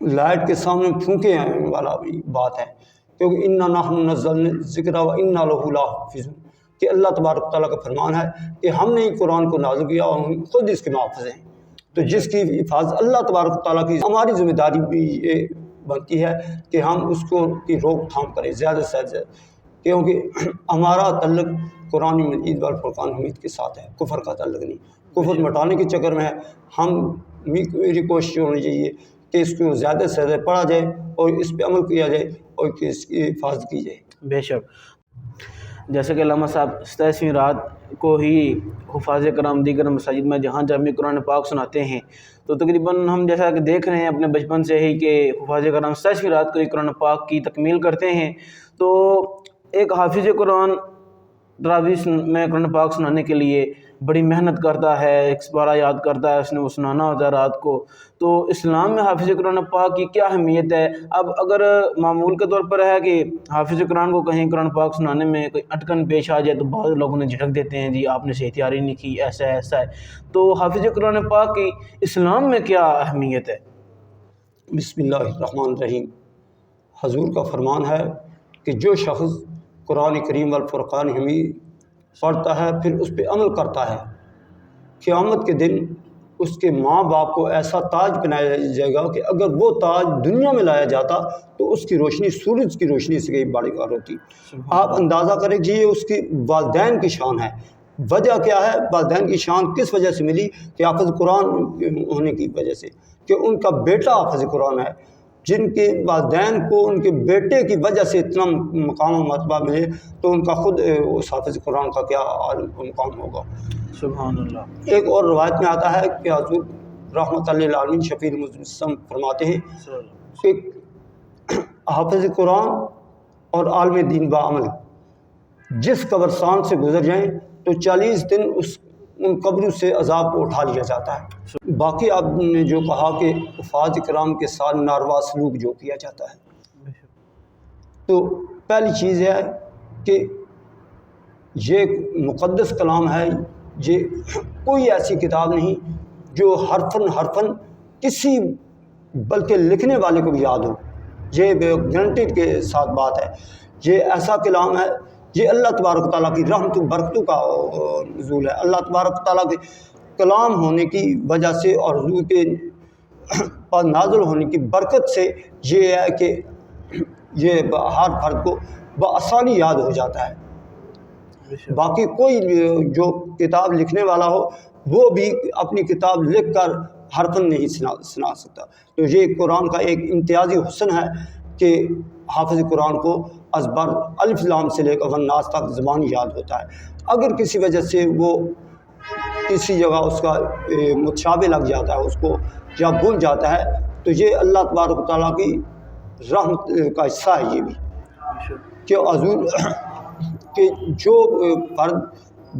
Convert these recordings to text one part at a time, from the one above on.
Light کے سامنے پھونکے والا بھی بات ہے، کیونکہ انا نحن نزلنا الذکر و انا لہ لحافظون، کہ اللہ تبارک تعالیٰ کا فرمان ہے کہ ہم نے قرآن کو نازل کیا اور ہم خود اس کے محافظ ہیں۔ تو جس کی حفاظت اللہ تبارک تعالیٰ کی، ہماری ذمہ داری بھی یہ بنتی ہے کہ ہم اس کو کی روک تھام کریں زیادہ سے زیادہ، کیونکہ ہمارا تعلق قرآن مجید والفرقان حمید کے ساتھ ہے، کفر کا تعلق نہیں۔ کفر مٹانے کے چکر میں میری کوشش ہونی چاہیے کہ اس کو زیادہ سے زیادہ پڑھا جائے اور اس پہ عمل کیا جائے اور کہ اس کی حفاظت کی جائے۔ بے شک، جیسے کہ علامہ صاحب 27ویں رات کو ہی حفاظ کرام دیگر مساجد میں جہاں جامع قرآن پاک سناتے ہیں، تو تقریباً ہم جیسا کہ دیکھ رہے ہیں اپنے بچپن سے ہی کہ حفاظ کرام 27ویں رات کو ہی قرآن پاک کی تکمیل کرتے ہیں۔ تو ایک حافظ قرآن تراویح میں قرآن پاک سنانے کے لیے بڑی محنت کرتا ہے، ایک پارہ یاد کرتا ہے، اس نے وہ سنانا ہوتا ہے رات کو۔ تو اسلام میں حافظ قرآن پاک کی کیا اہمیت ہے؟ اب اگر معمول کے طور پر ہے کہ حافظ قرآن کو کہیں قرآن پاک سنانے میں کوئی اٹکن پیش آ جائے تو بعض لوگوں نے جھٹک دیتے ہیں، جی آپ نے صحیح تیاری نہیں کی، ایسا ہے ایسا ہے۔ تو حافظ قرآن پاک کی اسلام میں کیا اہمیت ہے؟ بسم اللہ الرحمن الرحیم۔ حضور کا فرمان ہے کہ جو شخص قرآن کریم والفرقان حمید پڑھتا ہے پھر اس پہ عمل کرتا ہے، قیامت کے دن اس کے ماں باپ کو ایسا تاج پہنایا جائے گا کہ اگر وہ تاج دنیا میں لایا جاتا تو اس کی روشنی سورج کی روشنی سے کئی بڑی کار ہوتی۔ آپ اندازہ کریں کہ یہ اس کی والدین کی شان ہے۔ وجہ کیا ہے؟ والدین کی شان کس وجہ سے ملی؟ کہ حافظ قرآن ہونے کی وجہ سے، کہ ان کا بیٹا حافظ قرآن ہے۔ جن کے والدین کو ان کے بیٹے کی وجہ سے اتنا مقام و مرتبہ ملے تو ان کا خود اس حافظ قرآن کا کیا مقام ہوگا۔ سبحان اللہ۔ ایک اور روایت میں آتا ہے کہ حضور رحمۃ اللہ للعالمین شفیع المسلم فرماتے ہیں کہ حافظ قرآن اور عالم دین بعمل جس قبرستان سے گزر جائیں تو 40 دن ان قبروں سے عذاب کو اٹھا لیا جاتا ہے۔ باقی آپ نے جو کہا کہ حفاظ کرام کے ساتھ ناروا سلوک جو کیا جاتا ہے، تو پہلی چیز ہے کہ یہ مقدس کلام ہے، یہ کوئی ایسی کتاب نہیں جو حرفاً کسی بلکہ لکھنے والے کو بھی یاد ہو۔ یہ گارنٹیڈ کے ساتھ بات ہے، یہ ایسا کلام ہے، یہ اللہ تبارک تعالیٰ کی رحمت و برکتوں کا نزول ہے۔ اللہ تبارک تعالیٰ کے کلام ہونے کی وجہ سے اور حضور کے پاس نازل ہونے کی برکت سے یہ ہے کہ یہ ہر فرد کو بآسانی یاد ہو جاتا ہے۔ باقی کوئی جو کتاب لکھنے والا ہو وہ بھی اپنی کتاب لکھ کر حرفاً نہیں سنا سکتا۔ تو یہ قرآن کا ایک امتیازی حسن ہے کہ حافظ قرآن کو ازبر الف لام سے لے کر والناس تک زبانی یاد ہوتا ہے۔ اگر کسی وجہ سے وہ کسی جگہ اس کا متشابہ لگ جاتا ہے اس کو یا بھول جاتا ہے تو یہ اللہ تبارک تعالیٰ کی رحمت کا حصہ ہے۔ یہ بھی کہ حضور کہ جو فرد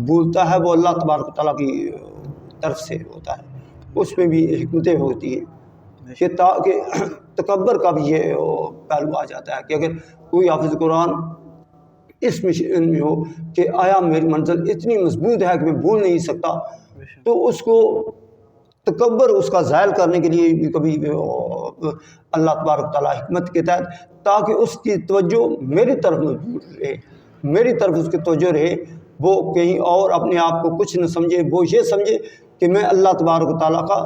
بولتا ہے وہ اللہ تبارک تعالیٰ کی طرف سے ہوتا ہے، اس میں بھی حکمتیں ہوتی ہیں کہ تاکہ تکبر کا بھی یہ پہلو آ جاتا ہے کہ اگر کوئی حافظ قرآن اس مشن میں ہو کہ آیا میری منزل اتنی مضبوط ہے کہ میں بھول نہیں سکتا، تو اس کو تکبر اس کا زائل کرنے کے لیے بھی کبھی اللہ تبارک تعالیٰ حکمت کے تحت تاکہ اس کی توجہ میری طرف رہے، میری طرف اس کی توجہ رہے، وہ کہیں اور اپنے آپ کو کچھ نہ سمجھے، وہ یہ سمجھے کہ میں اللہ تبارک تعالیٰ کا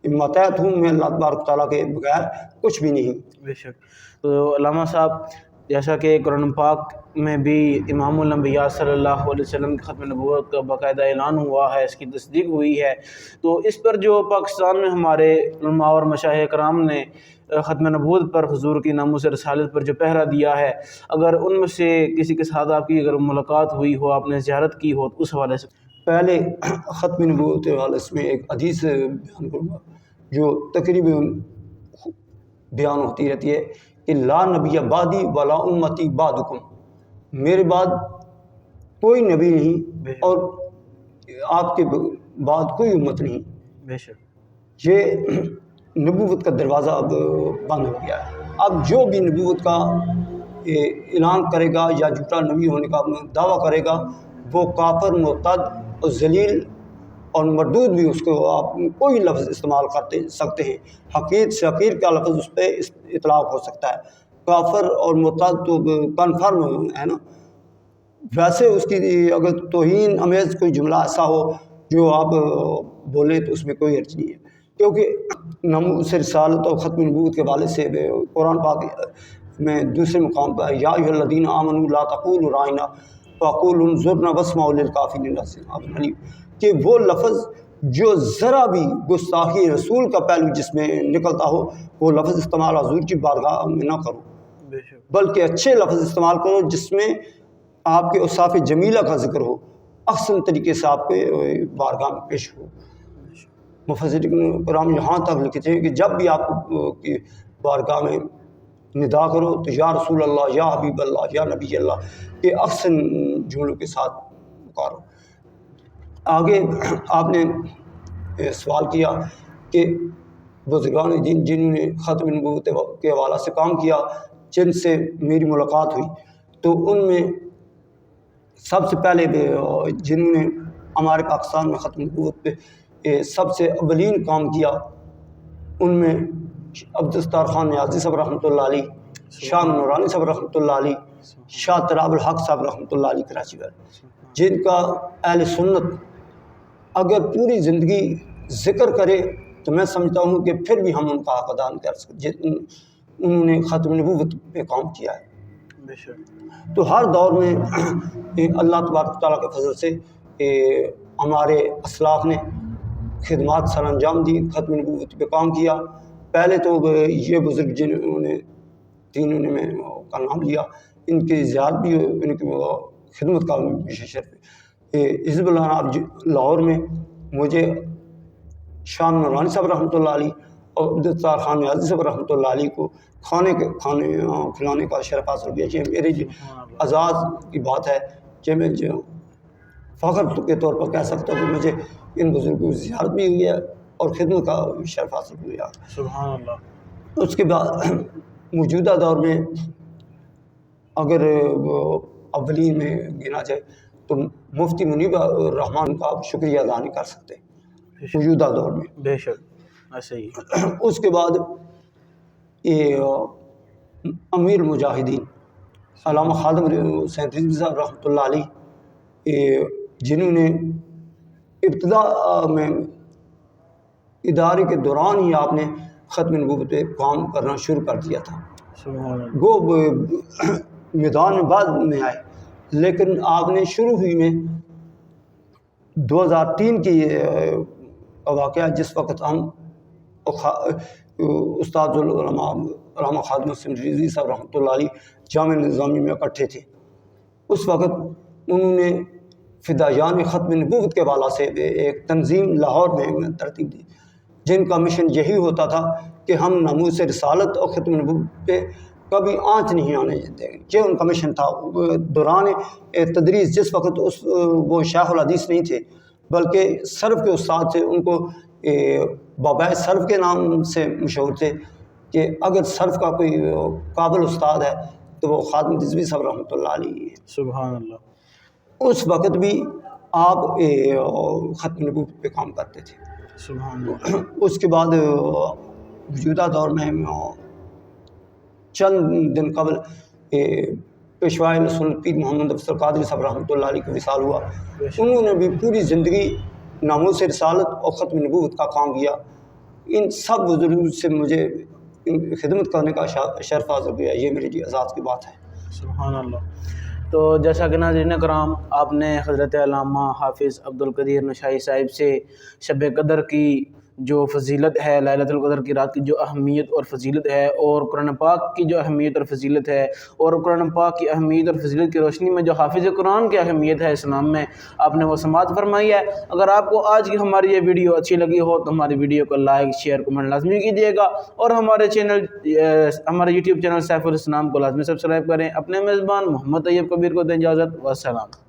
ماتحت ہوں، میں اللہ تبارک تعالیٰ کے بغیر کچھ بھی نہیں۔ بے شک۔ تو علامہ صاحب جیسا کہ قرآن پاک میں بھی امام الانبیاء صلی اللہ علیہ وسلم کی ختم نبوت کا باقاعدہ اعلان ہوا ہے، اس کی تصدیق ہوئی ہے، تو اس پر جو پاکستان میں ہمارے علماء اور مشائخ کرام نے ختم نبوت پر حضور کی ناموس رسالت پر جو پہرا دیا ہے، اگر ان میں سے کسی کے ساتھ آپ کی اگر ملاقات ہوئی ہو، آپ نے زیارت کی ہو، تو اس حوالے سے پہلے ختم نبوت والے اس میں ایک حدیث بیان کروں گا جو تقریباً بیان ہوتی رہتی ہے کہ لا نبی بعدی ولا امتی بعدکم، میرے بعد کوئی نبی نہیں اور آپ کے بعد کوئی امت نہیں۔ بے شک یہ نبوت کا دروازہ اب بند ہو گیا ہے۔ اب جو بھی نبوت کا اعلان کرے گا یا جھوٹا نبی ہونے کا دعویٰ کرے گا وہ کافر، مرتد اور ذلیل اور مردود بھی اس کو آپ کوئی لفظ استعمال کرتے سکتے ہیں. حقیر سے حقیر کا لفظ اس پہ اطلاق ہو سکتا ہے. کافر اور مرتد تو کنفرم ہے نا. ویسے اس کی اگر توہین امیز کوئی جملہ ایسا ہو جو آپ بولیں تو اس میں کوئی حرج نہیں ہے، کیونکہ ناموس رسالت اور ختم نبوت کے حوالے سے قرآن پاک میں دوسرے مقام پر یا ایھا الذین آمنوا لا تقولوا رائنا وقولوا انظرنا واسمعوا للکافرین عذاب علیم، کہ وہ لفظ جو ذرا بھی گستاخی رسول کا پہلو جس میں نکلتا ہو وہ لفظ استعمال حضور کی بارگاہ میں نہ کرو، بلکہ اچھے لفظ استعمال کرو جس میں آپ کے اوصاف جمیلہ کا ذکر ہو، احسن طریقے سے آپ کے بارگاہ میں پیش ہو. مفسرین کرام یہاں تک لکھتے ہیں کہ جب بھی آپ کی بارگاہ میں ندا کرو تو یا رسول اللہ، یا حبیب اللہ، یا نبی اللہ کے احسن جملوں کے ساتھ پکارو. آگے آپ نے سوال کیا کہ بزرگان دین جنہوں نے ختم نبوت کے حوالے سے کام کیا جن سے میری ملاقات ہوئی، تو ان میں سب سے پہلے جنہوں نے ہمارے پاکستان میں ختم نبوت پہ سب سے اولین کام کیا ان میں عبدالستار خان نیازی صاحب رحمۃ اللہ علیہ، شاہ نورانی صاحب رحمۃ اللہ علیہ، شاہ تراب الحق صاحب رحمۃ اللہ علیہ کراچی والے، جن کا اہل سنت اگر پوری زندگی ذکر کرے تو میں سمجھتا ہوں کہ پھر بھی ہم ان کا حق ادا نہیں کر سکتے. انہوں نے ختم نبوت پہ کام کیا ہے. تو ہر دور میں اللہ تبارک تعالیٰ کے فضل سے ہمارے اسلاف نے خدمات سر انجام دی، ختم نبوت پہ کام کیا. پہلے تو یہ بزرگ جنہوں نے تینوں نے میں کا نام لیا، ان کی زیارت بھی، ان کی خدمت کا بھی شرف ہے. حزب اللہ لاہور میں مجھے شاہ نورانی صاحب رحمۃ اللہ علیہ اور عبدالستار خان نیازی صاحب رحمۃ اللہ علیہ کو کھانے کھلانے کا شرف حاصل کیا. یہ میرے جو اعزاز کی بات ہے کہ میں جو فخر کے طور پر کہہ سکتا ہوں کہ مجھے ان بزرگوں کی زیارت بھی ہوئی ہے اور خدمت کا شرف حاصل ہوا. سبحان اللہ. اس کے بعد موجودہ دور میں اگر اولین میں گنا جائے تو مفتی منیب الرحمان کا شکریہ ادا نہیں کر سکتے موجودہ دور میں. بے شک ایسے ہی. اس کے بعد یہ امیر المجاہدین علامہ خادم حسین رضوی صاحب رحمۃ اللہ علیہ، جنہوں نے ابتدا میں ادارے کے دوران ہی آپ نے ختم نبوت پہ کام کرنا شروع کر دیا تھا. گو میدان میں بعد میں آئے، لیکن آپ نے شروع ہوئی میں 2003 کی واقعہ جس وقت ہم استاد العلماء علامہ خادم حسین رضوی صاحب رحمۃ اللہ علیہ جامعہ نظامی میں اکٹھے تھے. اس وقت انہوں نے فدایان ختم نبوت کے حوالے سے ایک تنظیم لاہور میں ترتیب دی، جن کا مشن یہی ہوتا تھا کہ ہم ناموس رسالت اور ختم نبوت پہ کبھی آنچ نہیں آنے دیں گے. یہ ان کا مشن تھا. دوران تدریس جس وقت وہ شیخ الحدیث نہیں تھے بلکہ صرف کے استاد تھے، ان کو بابا صرف کے نام سے مشہور تھے کہ اگر صرف کا کوئی قابل استاد ہے تو وہ خادم رضوی صاحب رحمۃ اللہ علیہ ہے. سبحان اللہ. اس وقت بھی آپ ختم نبوت پہ کام کرتے تھے. سبحان اللہ. اس کے بعد موجودہ دور میں چند دن قبل پیشوائے سنت پیر محمد افضل قادری صاحب رحمۃ اللہ علیہ کا وصال ہوا. انہوں نے بھی پوری زندگی ناموس رسالت اور ختم نبوت کا کام کیا. ان سب بزرگوں سے مجھے خدمت کرنے کا شرف حاصل ہوا. یہ میری جی اعزاز کی بات ہے. سبحان اللہ. تو جیسا کہ ناظرین کرام آپ نے حضرت علامہ حافظ عبدالقدیر نشائی صاحب سے شب قدر کی جو فضیلت ہے، لیلۃ القدر کی رات کی جو اہمیت اور فضیلت ہے، اور قرآن پاک کی جو اہمیت اور فضیلت ہے، اور قرآن پاک کی اہمیت اور فضیلت کی روشنی میں جو حافظ قرآن کی اہمیت ہے اسلام میں، آپ نے وہ سماعت فرمائی ہے. اگر آپ کو آج کی ہماری یہ ویڈیو اچھی لگی ہو تو ہماری ویڈیو کو لائک، شیئر، کمنٹ لازمی کیجیے گا، اور ہمارے یوٹیوب چینل سیف الاسلام کو لازمی سبسکرائب کریں. اپنے میزبان محمد طیب کبیر کو دیں اجازت. والسلام.